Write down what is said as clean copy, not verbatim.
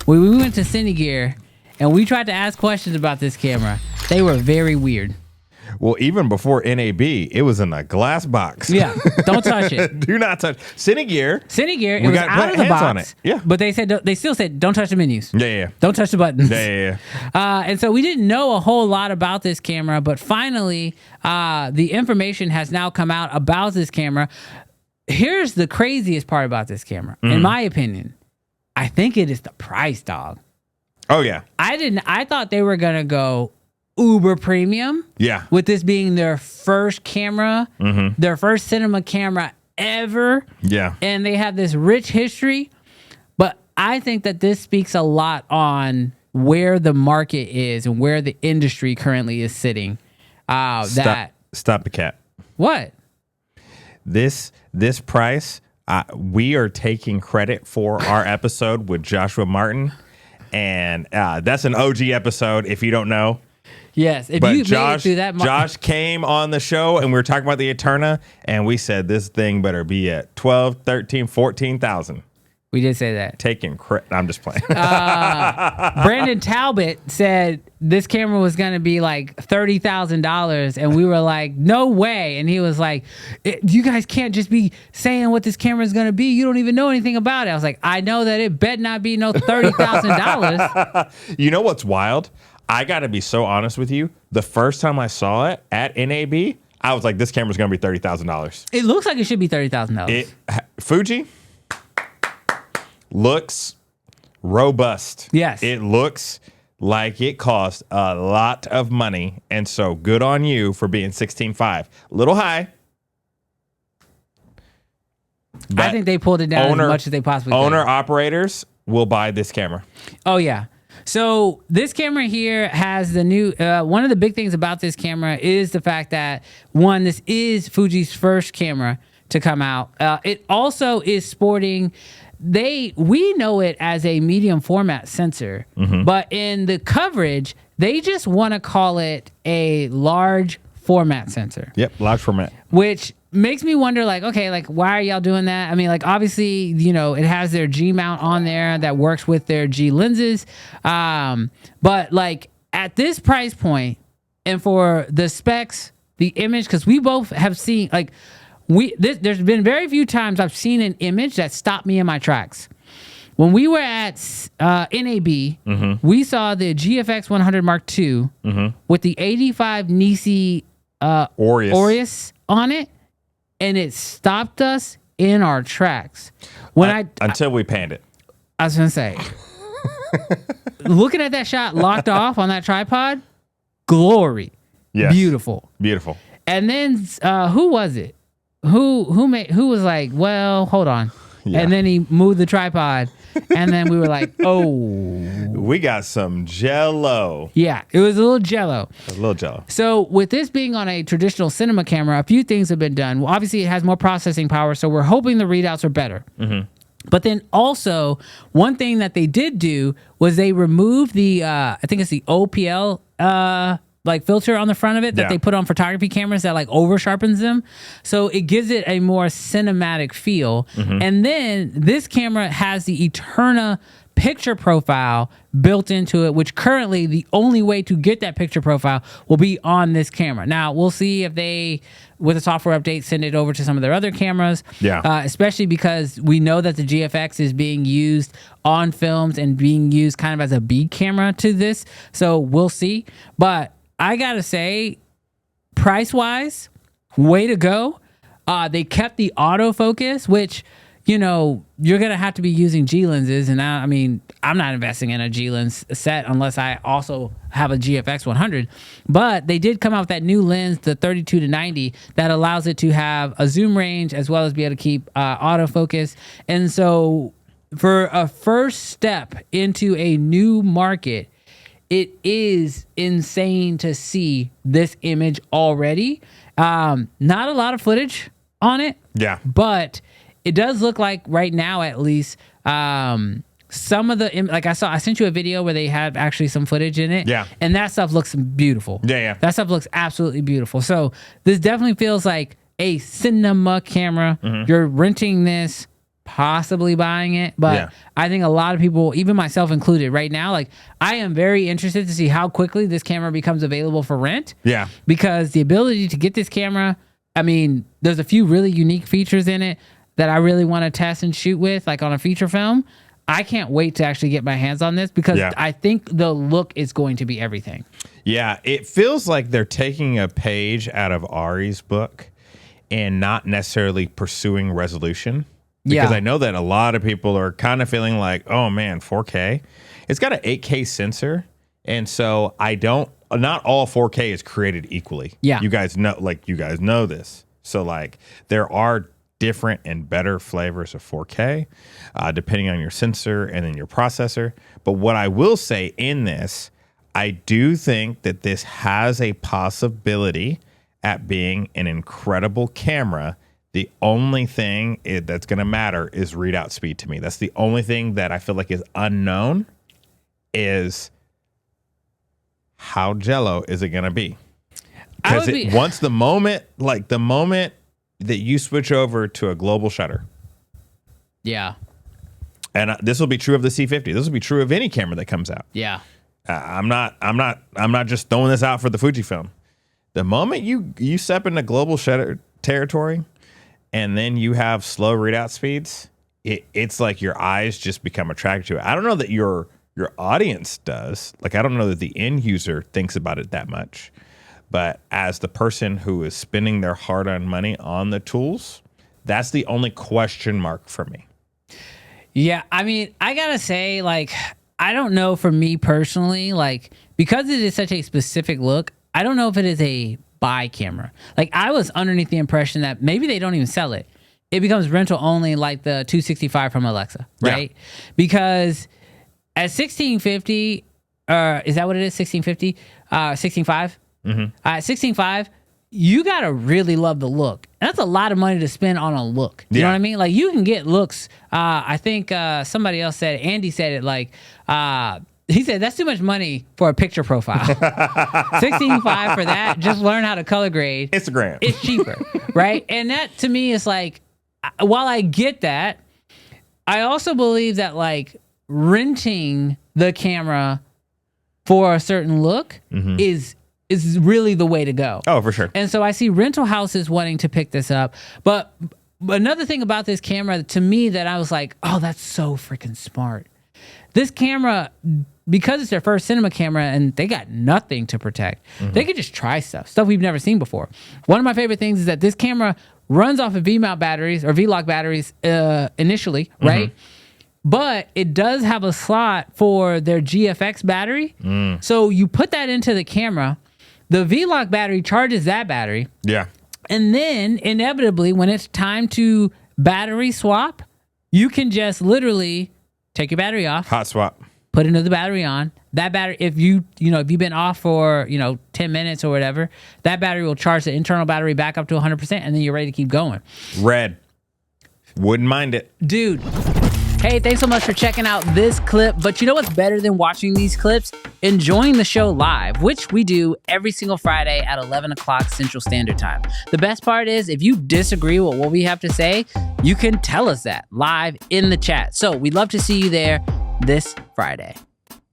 when we went to Cinegear and we tried to ask questions about this camera, they were very weird. Well, even before NAB, it was in a glass box. Yeah, don't touch it. Do not touch. Cinegear, it was out of the box. On it. Yeah, but they still said don't touch the menus. Yeah. Don't touch the buttons. Yeah. And so we didn't know a whole lot about this camera, but finally, the information has now come out about this camera. Here's the craziest part about this camera, in my opinion. I think it is the price, dog. Oh yeah. I thought they were gonna go uber premium. Yeah. With this being their first camera, their first cinema camera ever. Yeah. And they have this rich history. But I think that this speaks a lot on where the market is and where the industry currently is sitting. Stop the cat. What? This price, we are taking credit for our episode with Joshua Martin. And that's an OG episode, if you don't know. Yes, if but you made it through that. Josh came on the show and we were talking about the Eterna, and we said this thing better be at 12, 13, 14,000. We did say that. Taking credit. I'm just playing. Brandon Talbot said this camera was going to be like $30,000, and we were like, no way. And he was like, you guys can't just be saying what this camera is going to be. You don't even know anything about it. I was like, I know that it bet not be no $30,000. You know what's wild? I got to be so honest with you. The first time I saw it at NAB, I was like, this camera's going to be $30,000. It looks like it should be $30,000. Fuji looks robust. Yes. It looks like it cost a lot of money. And so good on you for being 16.5. A little high. I think they pulled it down as much as they possibly could. Owner-operators will buy this camera. Oh, yeah. So this camera here has the new, one of the big things about this camera is the fact that, one, this is Fuji's first camera to come out. It also is sporting, we know it as a medium format sensor, but in the coverage, they just want to call it a large format sensor. Yep, large format. Which makes me wonder, like, okay, like, why are y'all doing that? I mean, like, obviously, you know, it has their G mount on there that works with their G lenses. But like at this price point and for the specs, the image, because we both have seen, like, there's been very few times I've seen an image that stopped me in my tracks. When we were at NAB, we saw the GFX 100 Mark II with the 85 Nisi Aureus on it, and it stopped us in our tracks. Until we panned it. I was gonna say, looking at that shot locked off on that tripod, glory, yes. Beautiful. And then who was it? Who was like, well, hold on. Yeah. And then he moved the tripod, and then we were like, oh. We got some jello. Yeah, it was a little jello. So with this being on a traditional cinema camera, a few things have been done. Well, obviously, it has more processing power, so we're hoping the readouts are better. But then also, one thing that they did do was they removed the, I think it's the OPL like filter on the front of it that they put on photography cameras that like over sharpens them. So it gives it a more cinematic feel. And then this camera has the Eterna picture profile built into it, which currently the only way to get that picture profile will be on this camera. Now we'll see if they, with a software update, send it over to some of their other cameras. Especially because we know that the GFX is being used on films and being used kind of as a B camera to this. So we'll see. But I gotta say, price-wise, way to go. They kept the autofocus, which, you know, you're gonna have to be using G lenses, and I mean, I'm not investing in a G lens set unless I also have a GFX 100. But they did come out with that new lens, the 32-90, that allows it to have a zoom range as well as be able to keep autofocus. And so, for a first step into a new market, it is insane to see this image already. Not a lot of footage on it. Yeah. But it does look like right now, at least, some of the, like I sent you a video where they had actually some footage in it. Yeah. And that stuff looks beautiful. Yeah. That stuff looks absolutely beautiful. So this definitely feels like a cinema camera. You're renting this possibly buying it, but I think a lot of people, even myself included, right now, like I am very interested to see how quickly this camera becomes available for rent. Yeah. Because the ability to get this camera, I mean, there's a few really unique features in it that I really want to test and shoot with, like on a feature film. I can't wait to actually get my hands on this because I think the look is going to be everything. Yeah, it feels like they're taking a page out of Ari's book and not necessarily pursuing resolution. Because I know that a lot of people are kind of feeling like, oh man, 4K. It's got an 8K sensor. And so not all 4K is created equally. Yeah. You guys know this. So like there are different and better flavors of 4K, depending on your sensor and then your processor. But what I will say in this, I do think that this has a possibility at being an incredible camera. The only thing that's going to matter is readout speed to me. That's the only thing that I feel like is unknown is how jello is it going to be? Because once the moment that you switch over to a global shutter. Yeah. And this will be true of the C50. This will be true of any camera that comes out. Yeah. I'm not just throwing this out for the Fujifilm. The moment you step into global shutter territory and then you have slow readout speeds, it's like your eyes just become attracted to it. I don't know that your audience does. Like, I don't know that the end user thinks about it that much. But as the person who is spending their hard-earned money on the tools, that's the only question mark for me. Yeah, I mean, I gotta say, like, I don't know for me personally, like, because it is such a specific look, I don't know if it is a buy camera. Like, I was underneath the impression that maybe they don't even sell it. It becomes rental only, like the 265 from Alexa, right? Yeah. Because at 1650, is that what it is? 1650? 16.5? Mm-hmm. At 16.5, you gotta really love the look. And that's a lot of money to spend on a look. You know what I mean? Like, you can get looks. I think somebody else said, Andy said it, like, he said, that's too much money for a picture profile. 16.5 for that. Just learn how to color grade. Instagram. It's cheaper, right? And that, to me, is like, while I get that, I also believe that, like, renting the camera for a certain look is really the way to go. Oh, for sure. And so I see rental houses wanting to pick this up. But another thing about this camera, to me, that I was like, oh, that's so freaking smart. This camera, because it's their first cinema camera and they got nothing to protect, they could just try stuff we've never seen before. One of my favorite things is that this camera runs off of V-mount batteries or V-lock batteries initially, right? But it does have a slot for their GFX battery. So you put that into the camera. The V-lock battery charges that battery. Yeah. And then inevitably, when it's time to battery swap, you can just literally take your battery off. Hot swap. Put another battery on. That battery, if you've been off for, 10 minutes or whatever, that battery will charge the internal battery back up to 100%, and then you're ready to keep going. Red. Wouldn't mind it. Dude. Hey, thanks so much for checking out this clip. But you know what's better than watching these clips? Enjoying the show live, which we do every single Friday at 11 o'clock Central Standard Time. The best part is, if you disagree with what we have to say, you can tell us that live in the chat. So we'd love to see you there this Friday.